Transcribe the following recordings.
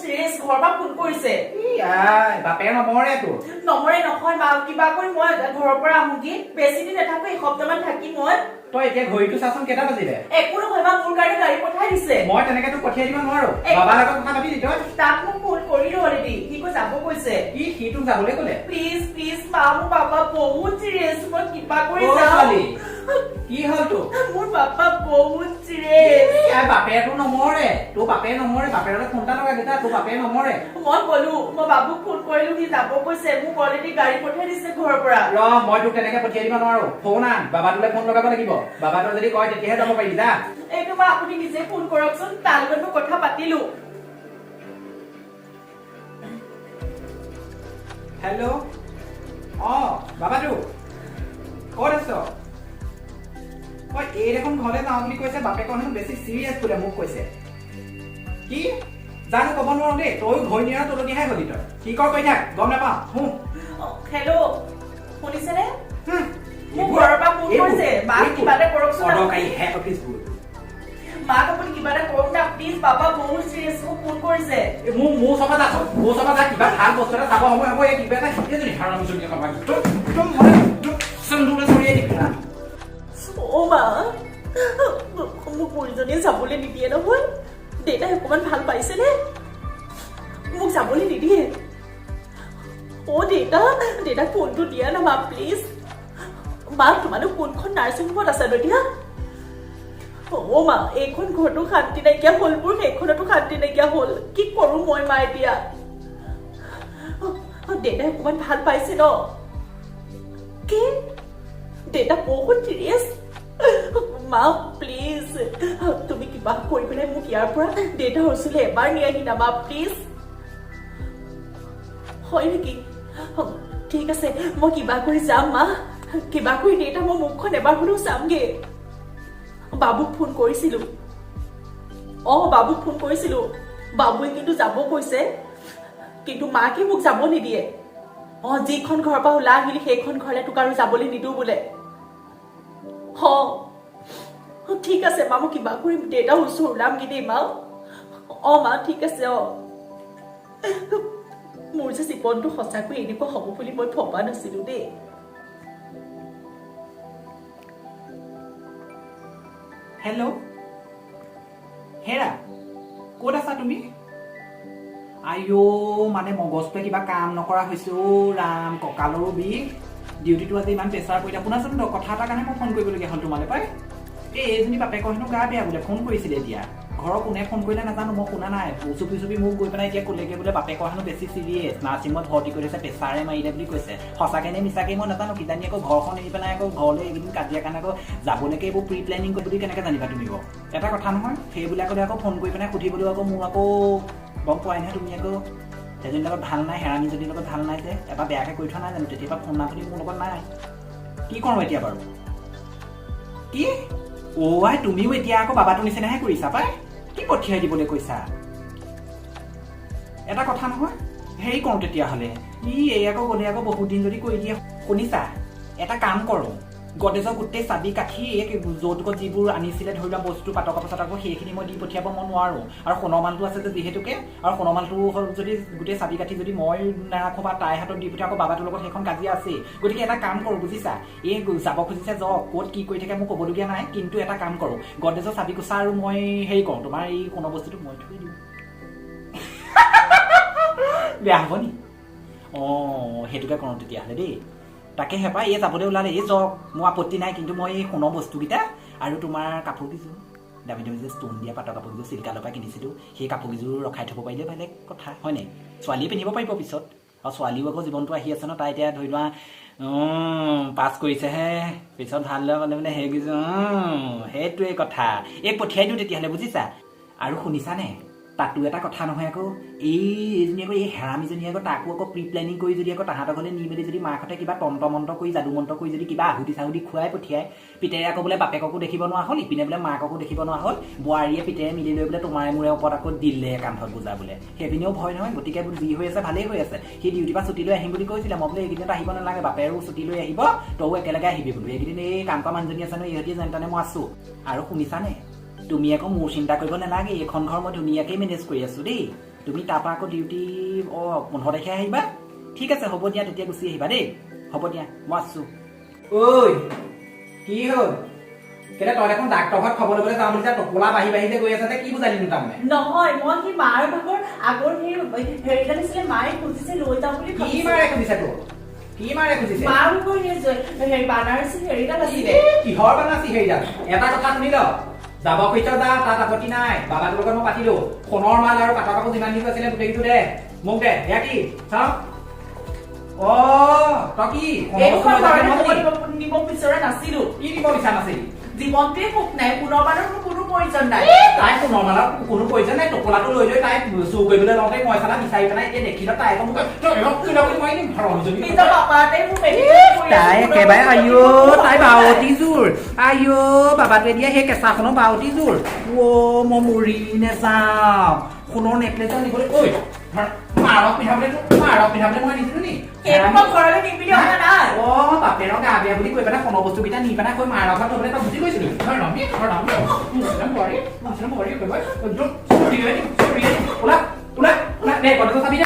serious ঘৰৰ পৰা phone কৰিছে বাপে নমৰে তোৰ নমৰে নহয় মা কিবা কৰি মই ঘৰৰ পৰা আহোগি বেছি দিন নাথাকো এসপ্তাহমান থাকি মই তই এতিয়া ঘড়ীটো চাচোন কেইটা বাজিলে একো নহয় মা মোৰ কাৰণে গাড়ী পঠাই দিছে মই তেনেকে তোক পঠিয়াই দিব নোৱাৰো বাবাৰ লগত কথা পাতিলি তই তাক মোক ফোন কৰিলো অলৰেডি সি কৈ যাব কৈছে সি তোক যাবলৈ ক'লে প্লিজ প্লিজ মা মোৰ পাপা বহুত চিৰিয়াছ মই কিবা কৰি অ' যাওঁ ছোৱালী, কি হ'ল তোৰ মোৰ পাপা বহুত চিৰিয়াছ বাপেটো নমৰে তোৰ বাপে নমৰে বাপেৰ লগত ফোন এটা লগাই দেতা তোৰ বাপে নমৰে মই ক'লো মই বাবুক ফোন কৰিলো সি যাব কৈছে মোক অলৰেডি গাড়ী পঠাই দিছে ঘৰৰ পৰা ৰ মই তোক তেনেকে পঠিয়াই দিব নোৱাৰো ফোন আন বাবাটোলৈ ফোন লগাব লাগিব বাবাটো যদি কয় তেতিয়াহে যাব পাৰিবি যা এইটো মা আপুনি নিজে ফোন কৰকচোন তাৰ লগত মই কথা পাতিলো হেল্ল' বাবাটো ক'ত আছ এই দেখোন ঘৰলৈ যাওঁ বুলি কৈছে বাপেকৰ হেনো বেছি চিৰিয়াছ বোলে মোক কৈছে কি জানো ক'ব নোৱাৰো দেই তয়ো ঘড়ী নিয়া তলনিহে হলি তই কি কৰ কৈ থাক গম নাপাওঁ হেল্ল' শুনিছেনে মোক ঘৰৰ পৰা ফোন কৰিছে মাক কিবা এটা কৰকচোন অদৰকাৰী হেড অফিচবোৰ মাক আপুনি কিবা এটা কৰক না প্লিজ বাবা বহুত চিৰিয়াছ মোক ফোন কৰিছে মোৰ ওচৰৰ যা কিবা ভাল বস্তু এটা চাব সময় হ'ব এই কিবা এটা যদি হাৰামিজনীয়ে কাম একদম মানে চন্দুৰে চৰিয়াই দিবি না অ' মা মোক বুঢ়ীজনীয়ে যাবলৈ নিদিয়ে নহয় দেউতাই অকণমান ভাল পাইছেনে মোক যাবলৈ নিদিয়ে অ' দেউতাক ফোনটো দিয়া না মা প্লিজ মা তোমালোক কোনখন নাৰ্ছিং হোমত আছে এতিয়া অ' মা এইখন ঘৰতো শান্তি নাইকিয়া হ'ল মোৰ সেইখনতো শান্তি নাইকিয়া হ'ল কি কৰোঁ মই মা এতিয়া দেউতাই অকণমান ভাল পাইছে ন কি দেউতা বহুত চিৰিয়াছ মা প্লিজ তুমি কিবা কৰি পেলাই মোক ইয়াৰ পৰা দেউতাৰ ওচৰলৈ এবাৰ নিয়াই দিনা মা প্লিজ হয় নেকি ঠিক আছে মই কিবা কৰি যাম মা কিবা কৰি দেউতা মই মুখখন এবাৰ হ'লেও চামগে বাবুক ফোন কৰিছিলো বাবুৱে কিন্তু যাব কৈছে কিন্তু মাকে মোক যাব নিদিয়ে যিখন ঘৰৰ পৰা ওলাই আহিলি সেইখন ঘৰলৈ তোক আৰু যাবলৈ নিদিওঁ বোলে ঠিক আছে মা মই কিবা কৰি দেউতাৰ ওচৰ ওলামগৈ দেই মা মা ঠিক আছে মোৰ যে জীৱনটো সঁচাকৈ এনেকুৱা হ'ব বুলি মই ভবা নাছিলো দেই হেল্ল' হেৰা ক'ত আছা তুমি মানে মগজটোৱে কিবা কাম নকৰা হৈছে ৰাম কঁকালৰো বিষ ডিউটিটো আজি ইমান প্ৰেছাৰ পৰি শুনাচোন কথা এটাৰ কাৰণে মই ফোন কৰিবলগীয়া হ'ল তোমালৈ পাই এইজনী বাপেকৰ হেনো গা বেয়া বোলে ফোন কৰিছিলে এতিয়া ঘৰৰ কোনে ফোন কৰিলে নাজানো মই শুনা নাই চুপি মোক গৈ পেলাই এতিয়া ক'লেগৈ বোলে বাপেকৰ হেনো বেছি চিৰিয়াছ নাৰ্ছিঙত ভৰ্তি কৰিছে প্ৰেছাৰে মাৰিলে বুলি কৈছে সঁচাকৈ নে মিছাকৈ মই নাজানো কিজানি আকৌ ঘৰখন এৰি পেলাই আকৌ ঘৰলৈ এইকেইদিন কাজিয়া কাৰণে আকৌ যাবলৈকে এইবোৰ প্ৰি প্লেনিং কৰি বুলি কেনেকৈ জানিবা তুমি এটা কথা নহয় সেইবিলাকলৈ আকৌ ফোন কৰি পেলাই সুধিবলৈ আকৌ মোৰ আকৌ গম পোৱাই নহয় তুমি আকৌ এজনীৰ লগত ভাল নাই হেৰামিজনীৰ লগত ভাল নাই যে এবাৰ বেয়াকৈ কৰি থোৱা নাই জানো তেতিয়াৰ ফোন নাখুধি মোৰ লগত নাই কি কৰোঁ এতিয়া বাৰু কি তুমিও এতিয়া আকৌ বাবাটো নিচিনাহে কৰিছা পাই কি পঠিয়াই দিবলৈ কৈছা এটা কথা নহয় হেৰি কৰোঁ তেতিয়াহ'লে এই আকৌ গ'লে আকৌ বহুত দিন যদি কৰি দিয়ে শুনিছা এটা কাম কৰোঁ গডেজৰ গোটেই চাবি কাঠি যৌতুকত যিবোৰ আনিছিলে ধৰি লোৱা বস্তু পাতক চাতক সেইখিনি মই দি পঠিয়াব মই নোৱাৰোঁ আৰু সোণমালটো আছে যে যিহেতুকে আৰু সোণমালটো যদি গোটেই চাবি কাঠি যদি মই নাৰাখোঁ বা তাইৰ হাতত দি পঠিয়াওঁ আকৌ বাবাটোৰ লগত সেইখন কাজিয়া আছেই গতিকে এটা কাম কৰোঁ বুজিছা এই যাব খুজিছে যাওক ক'ত কি কৰি থাকে মোক ক'বলগীয়া নাই কিন্তু এটা কাম কৰোঁ গডেজৰ চাবি কোচা আৰু মই হেৰি কৰোঁ তোমাৰ এই সোণৰ বস্তুটো মই থৈ দিওঁ বেয়া হ'ব নি সেইটোকে কৰোঁ তেতিয়াহ'লে দেই তাকে হেঁপা এই যাবলৈ ওলালে যাওক মোৰ আপত্তি নাই কিন্তু মই এই সোণৰ বস্তুকেইটা আৰু তোমাৰ কাপোৰ কেইযোৰ দামী যে ষ্ট'ন দিয়া পাটৰ কাপোৰ কেইযোৰ চিল্কালৰ পৰা কিনিছিলোঁ সেই কাপোৰ কেইযোৰ ৰখাই থ'ব পাৰিলে বেলেগ কথা হয় নাই ছোৱালীয়ে পিন্ধিব পাৰিব পিছত আৰু ছোৱালীও আকৌ জীৱনটো আহি আছে ন তাই এতিয়া ধৰি লোৱা পাছ কৰিছেহে পিছত ভাল হ'লে বোলে সেই কেইযোৰ সেইটোৱেই কথা এই পঠিয়াই দিওঁ তেতিয়াহ'লে বুজিছা আৰু শুনিছানে তাতো এটা কথা নহয় আকৌ এইজনী আকৌ এই হেৰামিজনী আকৌ তাকো আকৌ প্ৰি প্লেনিং কৰি যদি আকৌ তাহাঁতৰ ঘৰলৈ নি মেলি যদি মাকহঁতে কিবা তন্ত্ৰ কৰি যাদু মন্ত্ৰ কৰি যদি কিবা আহুতি চাহুতি খুৱাই পঠিয়ায় পিতেৰে আকৌ বোলে বাপেককো দেখিব নোৱাৰা হ'ল ইপিনে বোলে মাককো দেখিব নোৱাৰা হ'ল বোৱাৰীয়ে পিতেৰে মিলি লৈ বোলে তোমাৰে মোৰে ওপৰত আকৌ দিলে কান্ধত বুজা বোলে সেইপিনেও ভয় নহয় গতিকে যি হৈ আছে ভালেই হৈ আছে সি ডিউটিৰ পৰা ছুটি লৈ আহিম বুলি কৈছিলে মই বোলে এইকেইদিনত আহিব নালাগে বাপেৰো ছুটি লৈ আহিব তয়ো একেলগে আহিবি বোলো এইকেইদিন এই কাম কৰা মানুহজনী আছে নহয় ইহঁতি যেন তেনে মই আছোঁ আৰু শুনিছানে তুমি আকৌ মোৰ চিন্তা কৰিব নালাগে এইখন ঘৰ মই ধুনীয়াকৈ মেনেজ কৰি আছোঁ দেই তুমি তাৰপৰা আকৌ ডিউটি 15 তাৰিখে আহিবা ঠিক আছে হ'ব দিয়া তেতিয়া গুচি আহিবা দেই হ'ব দিয়া মই আছোঁ ঐ কি হ'ল কেলে তই দেখোন ডাক্তৰ ঘৰত খবৰ ল'বলৈ যাওঁ বুলি টোপোলা বাঢ়ি যে গৈ আছে কি বুজালিনো তাৰমানে নহয় মই কি মাৰ ভাগৰ আগৰ সেই হেৰিটা নিছিলে মায়ে খুজিছে লৈ যাওঁ বুলি কি মাৰে খুজিছে তোৰ কি মাৰে খুজিছে মাৰ ভাগৰ হেৰি বানাৰসী হেৰিটা আছিলে কিহৰ বানাৰসী হেৰিডাল এটা কথা শুনি ল যাব খুজিছ যা তাত আপত্তি নাই বাবাটোৰ লগত মই পাতিলো সোণৰ মাল আৰু পাটৰ কাপোৰ যিমান দিব আছিলে গোটেইটো দে মোক দে দিয়া কি চাওঁ তই কি নিব বিচৰা নাছিলো কি দিব বিচাৰ নাছিল জীৱনটোৱে মোক নাই পুনৰবাৰৰ কোনো প্ৰয়োজন নাই তাই সোণৰ মালৰ কোনো প্ৰয়োজন নাই টোপোলাটো লৈ তাই চুৰ কৰিবলৈ লওঁতে মই চালা বিচাৰি পেলাই এতিয়া দেখিল তাই আকৌ মোক নিজৰ বাপাতে মোক তাই একেবাৰে তাই বাৱতী জোৰ বাবাটোৱে দিয়া সেই কেঁচাখনৰ বাৱতী জোৰ মই মৰি নেযাওঁ সোণৰ নেকলেছ নিবলৈ ঐ মাৰক পিন্ধাবলৈ মই নিছিলো নি ঘৰলৈ নিপিনি অহা নাই বাপেৰক গা বেয়া বুলি কৈ পেলাই সোণৰ বস্তুকেইটা নি পেলাই কৈ মাৰ ঘৰত থবলৈ তই বুজি গৈছিলি গডটো চাবি দে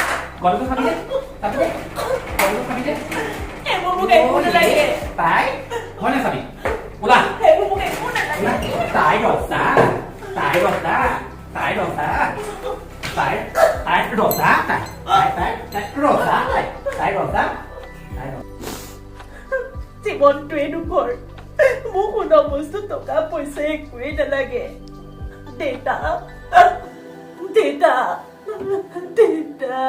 তাই হয় নে চাবি ওলা তাই ৰস্তা জীৱনটোৱে দুখৰ মোক সোণৰ বস্তু টকা পইচা একোৱেই নালাগে দেউতা দেউতা দেউতা